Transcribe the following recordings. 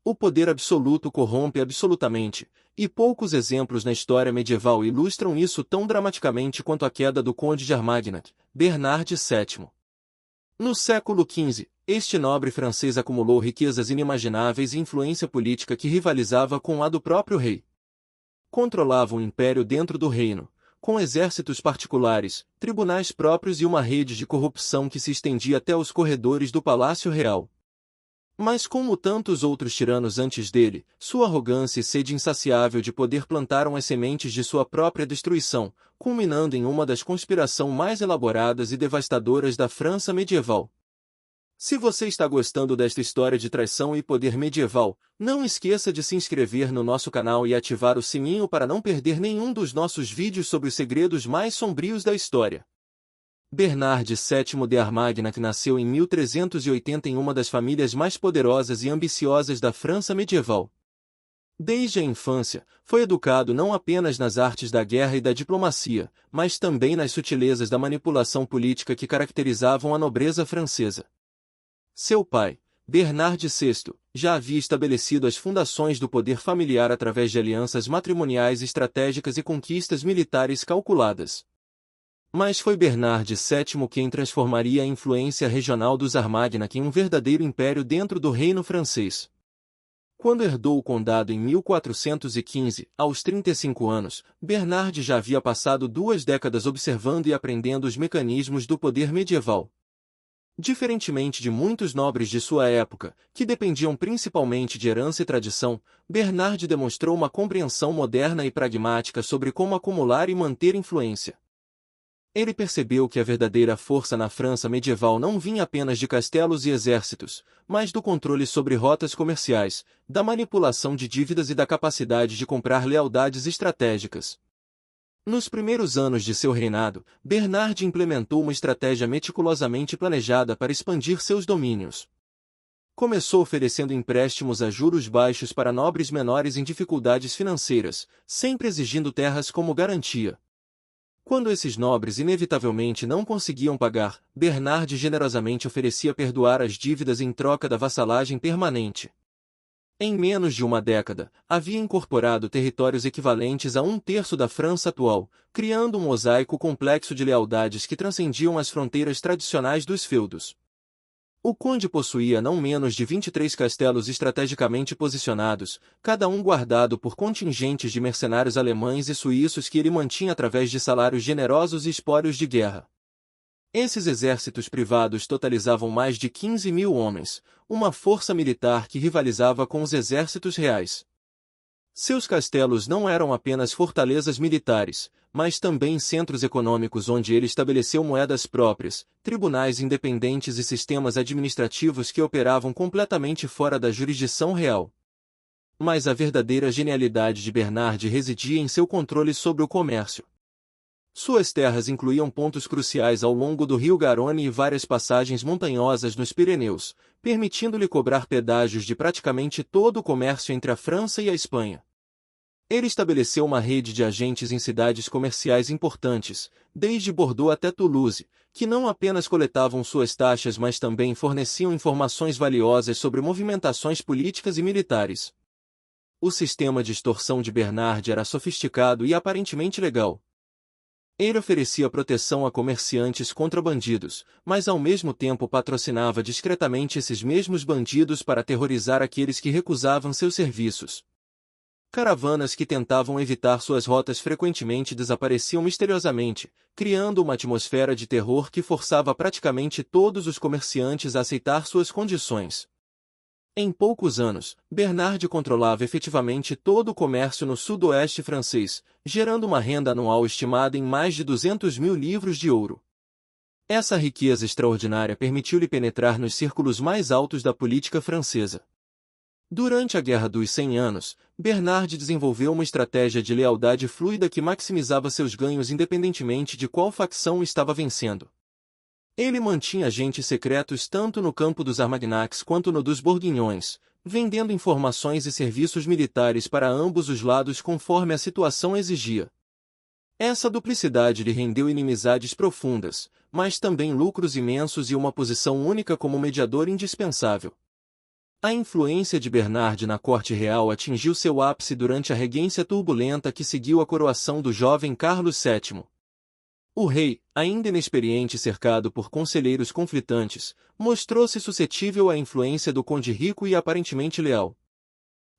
O poder absoluto corrompe absolutamente, e poucos exemplos na história medieval ilustram isso tão dramaticamente quanto a queda do Conde de Armagnac, Bernard VII. No século XV, este nobre francês acumulou riquezas inimagináveis e influência política que rivalizava com a do próprio rei. Controlava um império dentro do reino, com exércitos particulares, tribunais próprios e uma rede de corrupção que se estendia até os corredores do Palácio Real. Mas como tantos outros tiranos antes dele, sua arrogância e sede insaciável de poder plantaram as sementes de sua própria destruição, culminando em uma das conspirações mais elaboradas e devastadoras da França medieval. Se você está gostando desta história de traição e poder medieval, não esqueça de se inscrever no nosso canal e ativar o sininho para não perder nenhum dos nossos vídeos sobre os segredos mais sombrios da história. Bernard VII de Armagnac nasceu em 1380 em uma das famílias mais poderosas e ambiciosas da França medieval. Desde a infância, foi educado não apenas nas artes da guerra e da diplomacia, mas também nas sutilezas da manipulação política que caracterizavam a nobreza francesa. Seu pai, Bernard VI, já havia estabelecido as fundações do poder familiar através de alianças matrimoniais estratégicas e conquistas militares calculadas. Mas foi Bernard VII quem transformaria a influência regional dos Armagnac em um verdadeiro império dentro do reino francês. Quando herdou o condado em 1415, aos 35 anos, Bernard já havia passado 2 décadas observando e aprendendo os mecanismos do poder medieval. Diferentemente de muitos nobres de sua época, que dependiam principalmente de herança e tradição, Bernard demonstrou uma compreensão moderna e pragmática sobre como acumular e manter influência. Ele percebeu que a verdadeira força na França medieval não vinha apenas de castelos e exércitos, mas do controle sobre rotas comerciais, da manipulação de dívidas e da capacidade de comprar lealdades estratégicas. Nos primeiros anos de seu reinado, Bernard implementou uma estratégia meticulosamente planejada para expandir seus domínios. Começou oferecendo empréstimos a juros baixos para nobres menores em dificuldades financeiras, sempre exigindo terras como garantia. Quando esses nobres inevitavelmente não conseguiam pagar, Bernard generosamente oferecia perdoar as dívidas em troca da vassalagem permanente. Em menos de uma década, havia incorporado territórios equivalentes a 1/3 da França atual, criando um mosaico complexo de lealdades que transcendiam as fronteiras tradicionais dos feudos. O conde possuía não menos de 23 castelos estrategicamente posicionados, cada um guardado por contingentes de mercenários alemães e suíços que ele mantinha através de salários generosos e espólios de guerra. Esses exércitos privados totalizavam mais de 15.000 homens, uma força militar que rivalizava com os exércitos reais. Seus castelos não eram apenas fortalezas militares, mas também centros econômicos onde ele estabeleceu moedas próprias, tribunais independentes e sistemas administrativos que operavam completamente fora da jurisdição real. Mas a verdadeira genialidade de Bernard residia em seu controle sobre o comércio. Suas terras incluíam pontos cruciais ao longo do rio Garonne e várias passagens montanhosas nos Pirineus, permitindo-lhe cobrar pedágios de praticamente todo o comércio entre a França e a Espanha. Ele estabeleceu uma rede de agentes em cidades comerciais importantes, desde Bordeaux até Toulouse, que não apenas coletavam suas taxas mas também forneciam informações valiosas sobre movimentações políticas e militares. O sistema de extorsão de Bernard era sofisticado e aparentemente legal. Ele oferecia proteção a comerciantes contra bandidos, mas ao mesmo tempo patrocinava discretamente esses mesmos bandidos para aterrorizar aqueles que recusavam seus serviços. Caravanas que tentavam evitar suas rotas frequentemente desapareciam misteriosamente, criando uma atmosfera de terror que forçava praticamente todos os comerciantes a aceitar suas condições. Em poucos anos, Bernard controlava efetivamente todo o comércio no sudoeste francês, gerando uma renda anual estimada em mais de 200.000 livros de ouro. Essa riqueza extraordinária permitiu-lhe penetrar nos círculos mais altos da política francesa. Durante a Guerra dos 100 Anos, Bernard desenvolveu uma estratégia de lealdade fluida que maximizava seus ganhos independentemente de qual facção estava vencendo. Ele mantinha agentes secretos tanto no campo dos Armagnacs quanto no dos Bourguignons, vendendo informações e serviços militares para ambos os lados conforme a situação exigia. Essa duplicidade lhe rendeu inimizades profundas, mas também lucros imensos e uma posição única como mediador indispensável. A influência de Bernard na corte real atingiu seu ápice durante a regência turbulenta que seguiu a coroação do jovem Carlos VII. O rei, ainda inexperiente e cercado por conselheiros conflitantes, mostrou-se suscetível à influência do conde rico e aparentemente leal.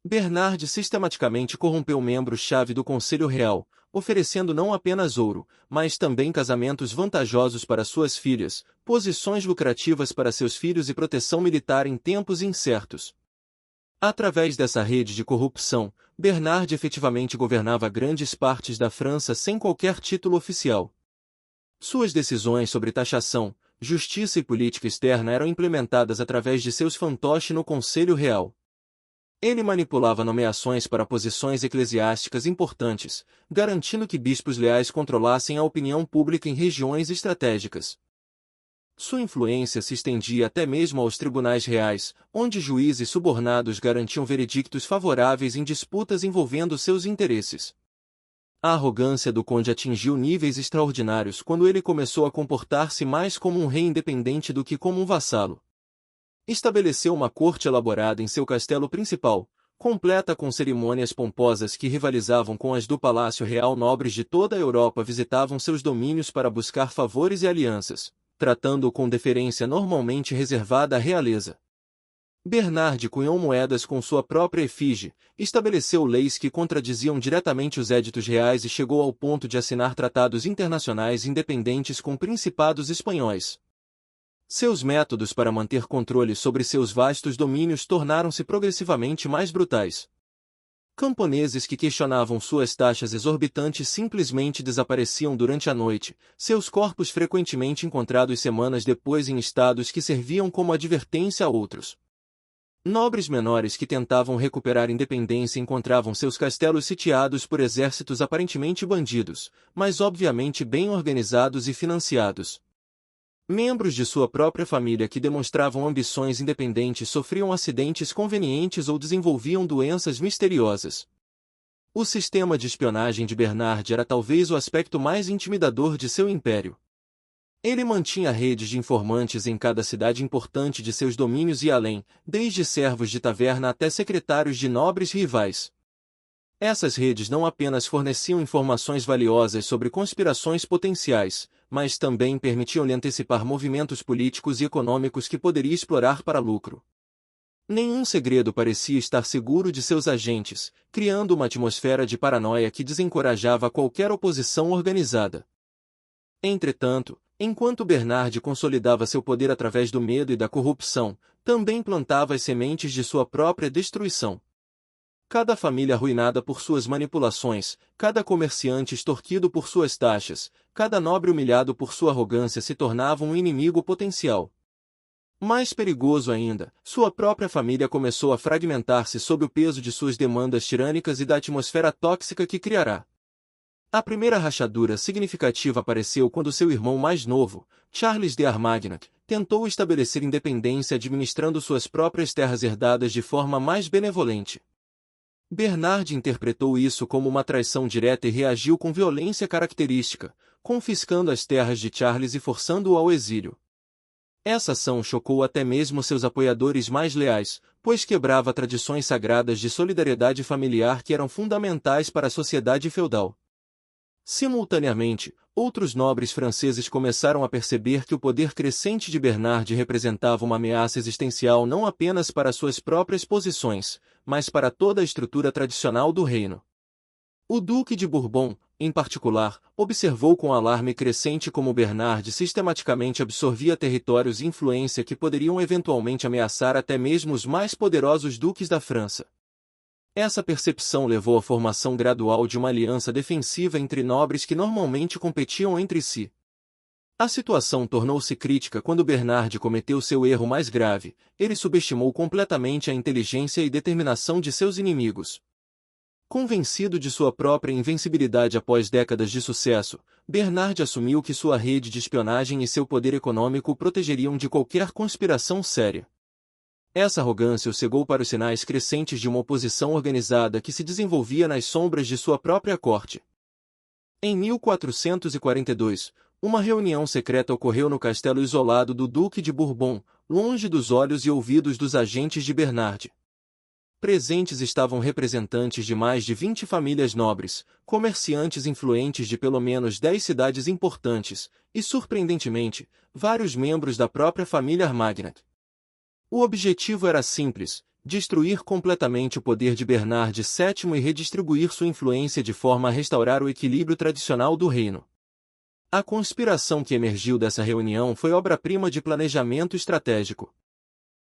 Bernard sistematicamente corrompeu membros-chave do Conselho Real, oferecendo não apenas ouro, mas também casamentos vantajosos para suas filhas, posições lucrativas para seus filhos e proteção militar em tempos incertos. Através dessa rede de corrupção, Bernard efetivamente governava grandes partes da França sem qualquer título oficial. Suas decisões sobre taxação, justiça e política externa eram implementadas através de seus fantoches no Conselho Real. Ele manipulava nomeações para posições eclesiásticas importantes, garantindo que bispos leais controlassem a opinião pública em regiões estratégicas. Sua influência se estendia até mesmo aos tribunais reais, onde juízes subornados garantiam veredictos favoráveis em disputas envolvendo seus interesses. A arrogância do conde atingiu níveis extraordinários quando ele começou a comportar-se mais como um rei independente do que como um vassalo. Estabeleceu uma corte elaborada em seu castelo principal, completa com cerimônias pomposas que rivalizavam com as do Palácio Real. Nobres de toda a Europa visitavam seus domínios para buscar favores e alianças, tratando-o com deferência normalmente reservada à realeza. Bernard cunhou moedas com sua própria efígie, estabeleceu leis que contradiziam diretamente os éditos reais e chegou ao ponto de assinar tratados internacionais independentes com principados espanhóis. Seus métodos para manter controle sobre seus vastos domínios tornaram-se progressivamente mais brutais. Camponeses que questionavam suas taxas exorbitantes simplesmente desapareciam durante a noite, seus corpos frequentemente encontrados semanas depois em estados que serviam como advertência a outros. Nobres menores que tentavam recuperar independência encontravam seus castelos sitiados por exércitos aparentemente bandidos, mas obviamente bem organizados e financiados. Membros de sua própria família que demonstravam ambições independentes sofriam acidentes convenientes ou desenvolviam doenças misteriosas. O sistema de espionagem de Bernard era talvez o aspecto mais intimidador de seu império. Ele mantinha redes de informantes em cada cidade importante de seus domínios e além, desde servos de taverna até secretários de nobres rivais. Essas redes não apenas forneciam informações valiosas sobre conspirações potenciais, mas também permitiam-lhe antecipar movimentos políticos e econômicos que poderia explorar para lucro. Nenhum segredo parecia estar seguro de seus agentes, criando uma atmosfera de paranoia que desencorajava qualquer oposição organizada. Entretanto, enquanto Bernard consolidava seu poder através do medo e da corrupção, também plantava as sementes de sua própria destruição. Cada família arruinada por suas manipulações, cada comerciante extorquido por suas taxas, cada nobre humilhado por sua arrogância se tornava um inimigo potencial. Mais perigoso ainda, sua própria família começou a fragmentar-se sob o peso de suas demandas tirânicas e da atmosfera tóxica que criará. A primeira rachadura significativa apareceu quando seu irmão mais novo, Charles de Armagnac, tentou estabelecer independência administrando suas próprias terras herdadas de forma mais benevolente. Bernard interpretou isso como uma traição direta e reagiu com violência característica, confiscando as terras de Charles e forçando-o ao exílio. Essa ação chocou até mesmo seus apoiadores mais leais, pois quebrava tradições sagradas de solidariedade familiar que eram fundamentais para a sociedade feudal. Simultaneamente, outros nobres franceses começaram a perceber que o poder crescente de Bernard representava uma ameaça existencial não apenas para suas próprias posições, mas para toda a estrutura tradicional do reino. O Duque de Bourbon, em particular, observou com alarme crescente como Bernard sistematicamente absorvia territórios e influência que poderiam eventualmente ameaçar até mesmo os mais poderosos duques da França. Essa percepção levou à formação gradual de uma aliança defensiva entre nobres que normalmente competiam entre si. A situação tornou-se crítica quando Bernard cometeu seu erro mais grave: ele subestimou completamente a inteligência e determinação de seus inimigos. Convencido de sua própria invencibilidade após décadas de sucesso, Bernard assumiu que sua rede de espionagem e seu poder econômico o protegeriam de qualquer conspiração séria. Essa arrogância o cegou para os sinais crescentes de uma oposição organizada que se desenvolvia nas sombras de sua própria corte. Em 1442, uma reunião secreta ocorreu no castelo isolado do Duque de Bourbon, longe dos olhos e ouvidos dos agentes de Bernard. Presentes estavam representantes de mais de 20 famílias nobres, comerciantes influentes de pelo menos 10 cidades importantes, e, surpreendentemente, vários membros da própria família Armagnat. O objetivo era simples: destruir completamente o poder de Bernard VII e redistribuir sua influência de forma a restaurar o equilíbrio tradicional do reino. A conspiração que emergiu dessa reunião foi obra-prima de planejamento estratégico.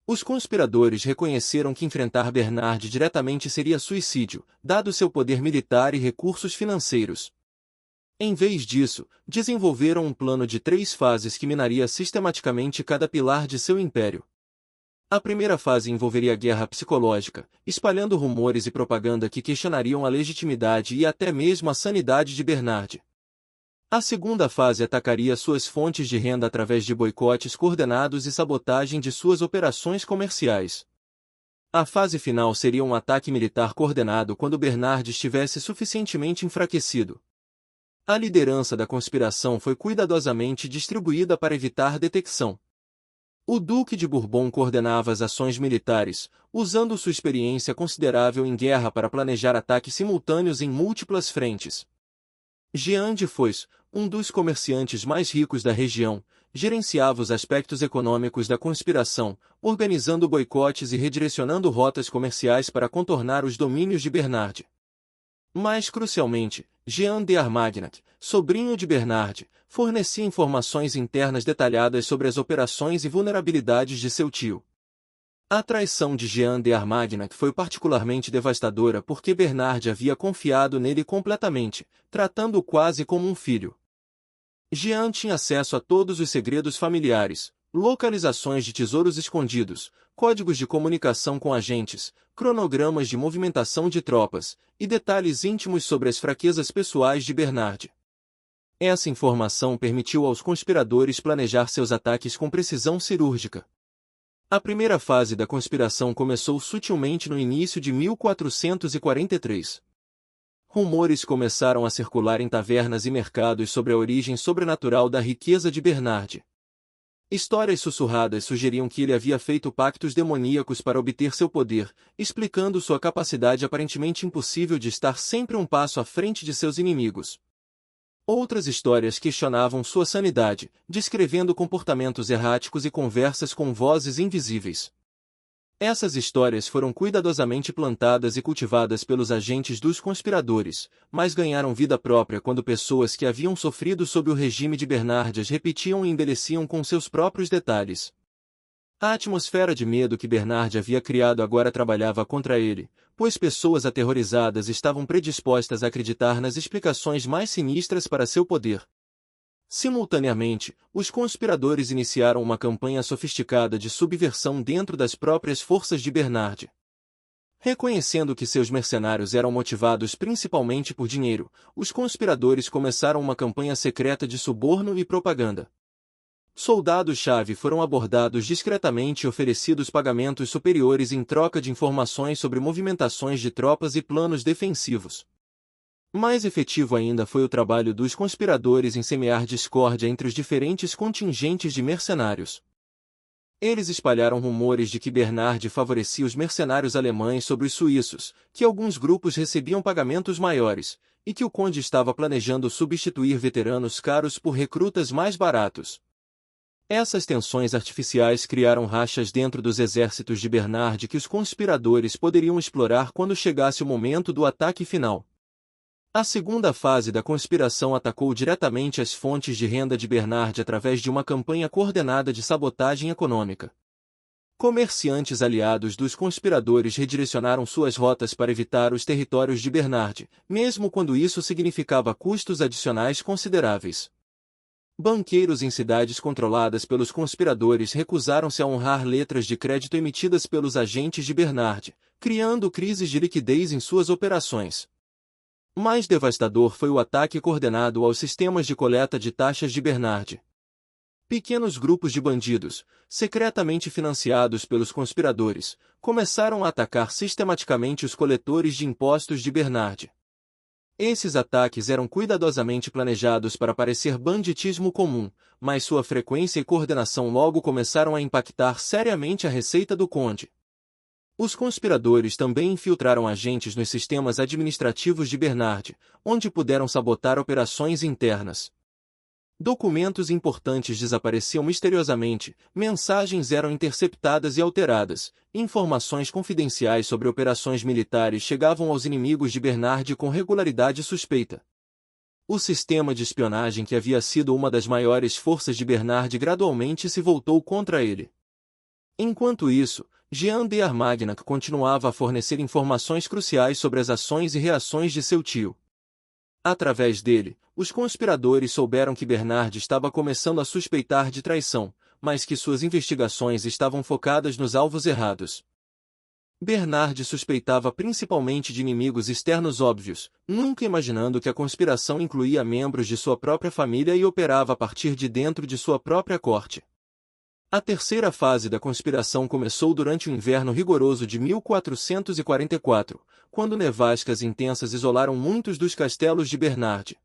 Os conspiradores reconheceram que enfrentar Bernard diretamente seria suicídio, dado seu poder militar e recursos financeiros. Em vez disso, desenvolveram um plano de 3 fases que minaria sistematicamente cada pilar de seu império. A primeira fase envolveria guerra psicológica, espalhando rumores e propaganda que questionariam a legitimidade e até mesmo a sanidade de Bernard. A segunda fase atacaria suas fontes de renda através de boicotes coordenados e sabotagem de suas operações comerciais. A fase final seria um ataque militar coordenado quando Bernard estivesse suficientemente enfraquecido. A liderança da conspiração foi cuidadosamente distribuída para evitar detecção. O Duque de Bourbon coordenava as ações militares, usando sua experiência considerável em guerra para planejar ataques simultâneos em múltiplas frentes. Jean de Foix, um dos comerciantes mais ricos da região, gerenciava os aspectos econômicos da conspiração, organizando boicotes e redirecionando rotas comerciais para contornar os domínios de Bernard. Mais crucialmente, Jean de Armagnat, sobrinho de Bernard, fornecia informações internas detalhadas sobre as operações e vulnerabilidades de seu tio. A traição de Jean de Armagnat foi particularmente devastadora porque Bernard havia confiado nele completamente, tratando-o quase como um filho. Jean tinha acesso a todos os segredos familiares, localizações de tesouros escondidos, códigos de comunicação com agentes, cronogramas de movimentação de tropas, e detalhes íntimos sobre as fraquezas pessoais de Bernard. Essa informação permitiu aos conspiradores planejar seus ataques com precisão cirúrgica. A primeira fase da conspiração começou sutilmente no início de 1443. Rumores começaram a circular em tavernas e mercados sobre a origem sobrenatural da riqueza de Bernard. Histórias sussurradas sugeriam que ele havia feito pactos demoníacos para obter seu poder, explicando sua capacidade aparentemente impossível de estar sempre um passo à frente de seus inimigos. Outras histórias questionavam sua sanidade, descrevendo comportamentos erráticos e conversas com vozes invisíveis. Essas histórias foram cuidadosamente plantadas e cultivadas pelos agentes dos conspiradores, mas ganharam vida própria quando pessoas que haviam sofrido sob o regime de Bernard as repetiam e embeleciam com seus próprios detalhes. A atmosfera de medo que Bernard havia criado agora trabalhava contra ele, pois pessoas aterrorizadas estavam predispostas a acreditar nas explicações mais sinistras para seu poder. Simultaneamente, os conspiradores iniciaram uma campanha sofisticada de subversão dentro das próprias forças de Bernard. Reconhecendo que seus mercenários eram motivados principalmente por dinheiro, os conspiradores começaram uma campanha secreta de suborno e propaganda. Soldados-chave foram abordados discretamente e oferecidos pagamentos superiores em troca de informações sobre movimentações de tropas e planos defensivos. Mais efetivo ainda foi o trabalho dos conspiradores em semear discórdia entre os diferentes contingentes de mercenários. Eles espalharam rumores de que Bernard favorecia os mercenários alemães sobre os suíços, que alguns grupos recebiam pagamentos maiores, e que o conde estava planejando substituir veteranos caros por recrutas mais baratos. Essas tensões artificiais criaram rachas dentro dos exércitos de Bernard que os conspiradores poderiam explorar quando chegasse o momento do ataque final. A segunda fase da conspiração atacou diretamente as fontes de renda de Bernard através de uma campanha coordenada de sabotagem econômica. Comerciantes aliados dos conspiradores redirecionaram suas rotas para evitar os territórios de Bernard, mesmo quando isso significava custos adicionais consideráveis. Banqueiros em cidades controladas pelos conspiradores recusaram-se a honrar letras de crédito emitidas pelos agentes de Bernard, criando crises de liquidez em suas operações. Mais devastador foi o ataque coordenado aos sistemas de coleta de taxas de Bernard. Pequenos grupos de bandidos, secretamente financiados pelos conspiradores, começaram a atacar sistematicamente os coletores de impostos de Bernard. Esses ataques eram cuidadosamente planejados para parecer banditismo comum, mas sua frequência e coordenação logo começaram a impactar seriamente a receita do conde. Os conspiradores também infiltraram agentes nos sistemas administrativos de Bernard, onde puderam sabotar operações internas. Documentos importantes desapareciam misteriosamente, mensagens eram interceptadas e alteradas, informações confidenciais sobre operações militares chegavam aos inimigos de Bernard com regularidade suspeita. O sistema de espionagem que havia sido uma das maiores forças de Bernard gradualmente se voltou contra ele. Enquanto isso, Jean de Armagnac continuava a fornecer informações cruciais sobre as ações e reações de seu tio. Através dele, os conspiradores souberam que Bernard estava começando a suspeitar de traição, mas que suas investigações estavam focadas nos alvos errados. Bernard suspeitava principalmente de inimigos externos óbvios, nunca imaginando que a conspiração incluía membros de sua própria família e operava a partir de dentro de sua própria corte. A terceira fase da conspiração começou durante o inverno rigoroso de 1444, quando nevascas intensas isolaram muitos dos castelos de Bernard.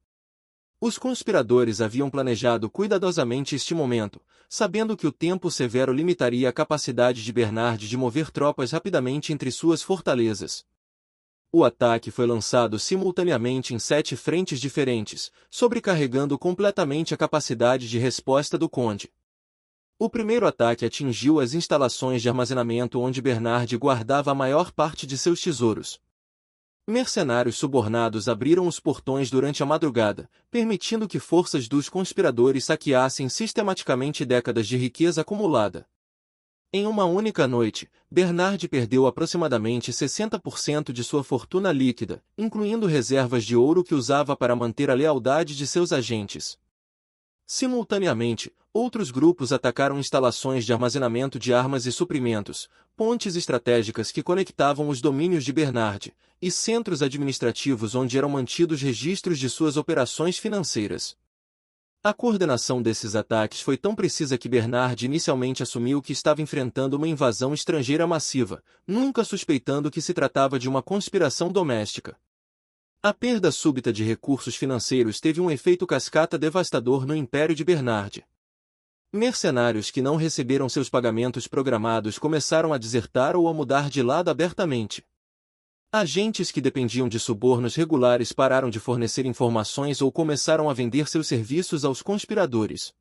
Os conspiradores haviam planejado cuidadosamente este momento, sabendo que o tempo severo limitaria a capacidade de Bernard de mover tropas rapidamente entre suas fortalezas. O ataque foi lançado simultaneamente em 7 frentes diferentes, sobrecarregando completamente a capacidade de resposta do conde. O primeiro ataque atingiu as instalações de armazenamento onde Bernard guardava a maior parte de seus tesouros. Mercenários subornados abriram os portões durante a madrugada, permitindo que forças dos conspiradores saqueassem sistematicamente décadas de riqueza acumulada. Em uma única noite, Bernard perdeu aproximadamente 60% de sua fortuna líquida, incluindo reservas de ouro que usava para manter a lealdade de seus agentes. Simultaneamente, outros grupos atacaram instalações de armazenamento de armas e suprimentos, pontes estratégicas que conectavam os domínios de Bernard, e centros administrativos onde eram mantidos registros de suas operações financeiras. A coordenação desses ataques foi tão precisa que Bernard inicialmente assumiu que estava enfrentando uma invasão estrangeira massiva, nunca suspeitando que se tratava de uma conspiração doméstica. A perda súbita de recursos financeiros teve um efeito cascata devastador no império de Bernard. Mercenários que não receberam seus pagamentos programados começaram a desertar ou a mudar de lado abertamente. Agentes que dependiam de subornos regulares pararam de fornecer informações ou começaram a vender seus serviços aos conspiradores.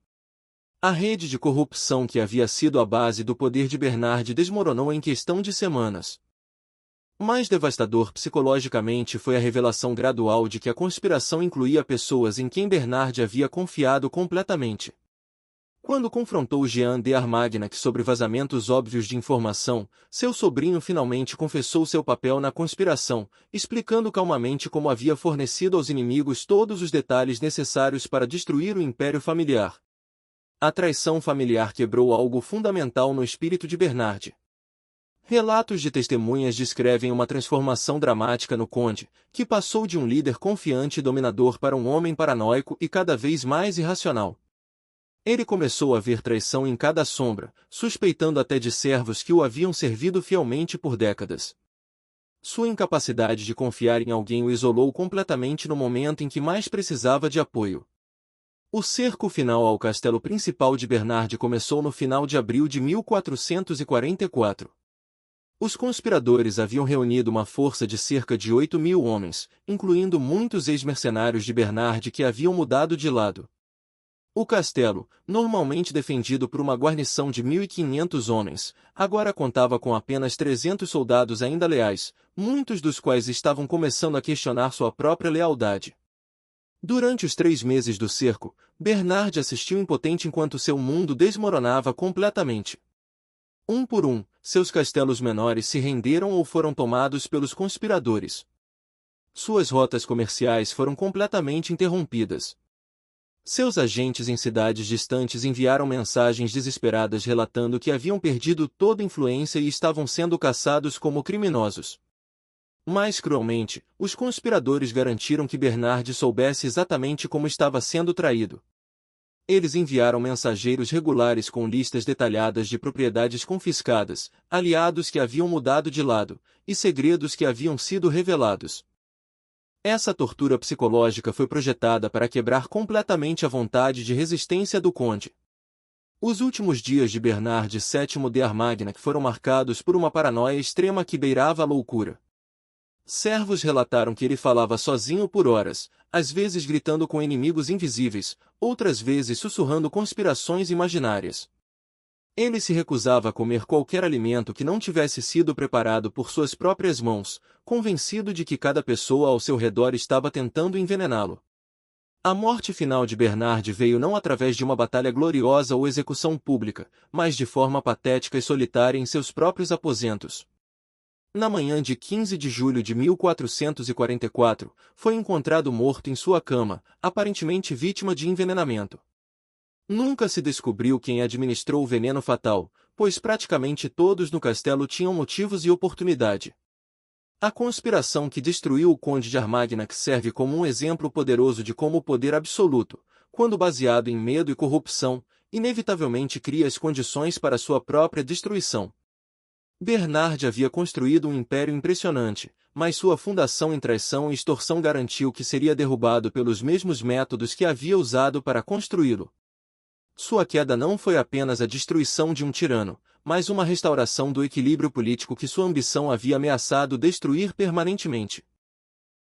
A rede de corrupção que havia sido a base do poder de Bernard desmoronou em questão de semanas. Mais devastador psicologicamente foi a revelação gradual de que a conspiração incluía pessoas em quem Bernard havia confiado completamente. Quando confrontou Jean de Armagnac sobre vazamentos óbvios de informação, seu sobrinho finalmente confessou seu papel na conspiração, explicando calmamente como havia fornecido aos inimigos todos os detalhes necessários para destruir o império familiar. A traição familiar quebrou algo fundamental no espírito de Bernard. Relatos de testemunhas descrevem uma transformação dramática no conde, que passou de um líder confiante e dominador para um homem paranoico e cada vez mais irracional. Ele começou a ver traição em cada sombra, suspeitando até de servos que o haviam servido fielmente por décadas. Sua incapacidade de confiar em alguém o isolou completamente no momento em que mais precisava de apoio. O cerco final ao castelo principal de Bernard começou no final de abril de 1444. Os conspiradores haviam reunido uma força de cerca de 8.000 homens, incluindo muitos ex-mercenários de Bernard que haviam mudado de lado. O castelo, normalmente defendido por uma guarnição de 1.500 homens, agora contava com apenas 300 soldados ainda leais, muitos dos quais estavam começando a questionar sua própria lealdade. Durante os 3 meses do cerco, Bernard assistiu impotente enquanto seu mundo desmoronava completamente. Um por um, seus castelos menores se renderam ou foram tomados pelos conspiradores. Suas rotas comerciais foram completamente interrompidas. Seus agentes em cidades distantes enviaram mensagens desesperadas relatando que haviam perdido toda influência e estavam sendo caçados como criminosos. Mais cruelmente, os conspiradores garantiram que Bernard soubesse exatamente como estava sendo traído. Eles enviaram mensageiros regulares com listas detalhadas de propriedades confiscadas, aliados que haviam mudado de lado, e segredos que haviam sido revelados. Essa tortura psicológica foi projetada para quebrar completamente a vontade de resistência do conde. Os últimos dias de Bernard VII de Armagnac foram marcados por uma paranoia extrema que beirava a loucura. Servos relataram que ele falava sozinho por horas, às vezes gritando com inimigos invisíveis, outras vezes sussurrando conspirações imaginárias. Ele se recusava a comer qualquer alimento que não tivesse sido preparado por suas próprias mãos, convencido de que cada pessoa ao seu redor estava tentando envenená-lo. A morte final de Bernard veio não através de uma batalha gloriosa ou execução pública, mas de forma patética e solitária em seus próprios aposentos. Na manhã de 15 de julho de 1444, foi encontrado morto em sua cama, aparentemente vítima de envenenamento. Nunca se descobriu quem administrou o veneno fatal, pois praticamente todos no castelo tinham motivos e oportunidade. A conspiração que destruiu o Conde de Armagnac serve como um exemplo poderoso de como o poder absoluto, quando baseado em medo e corrupção, inevitavelmente cria as condições para sua própria destruição. Bernard havia construído um império impressionante, mas sua fundação em traição e extorsão garantiu que seria derrubado pelos mesmos métodos que havia usado para construí-lo. Sua queda não foi apenas a destruição de um tirano, mas uma restauração do equilíbrio político que sua ambição havia ameaçado destruir permanentemente.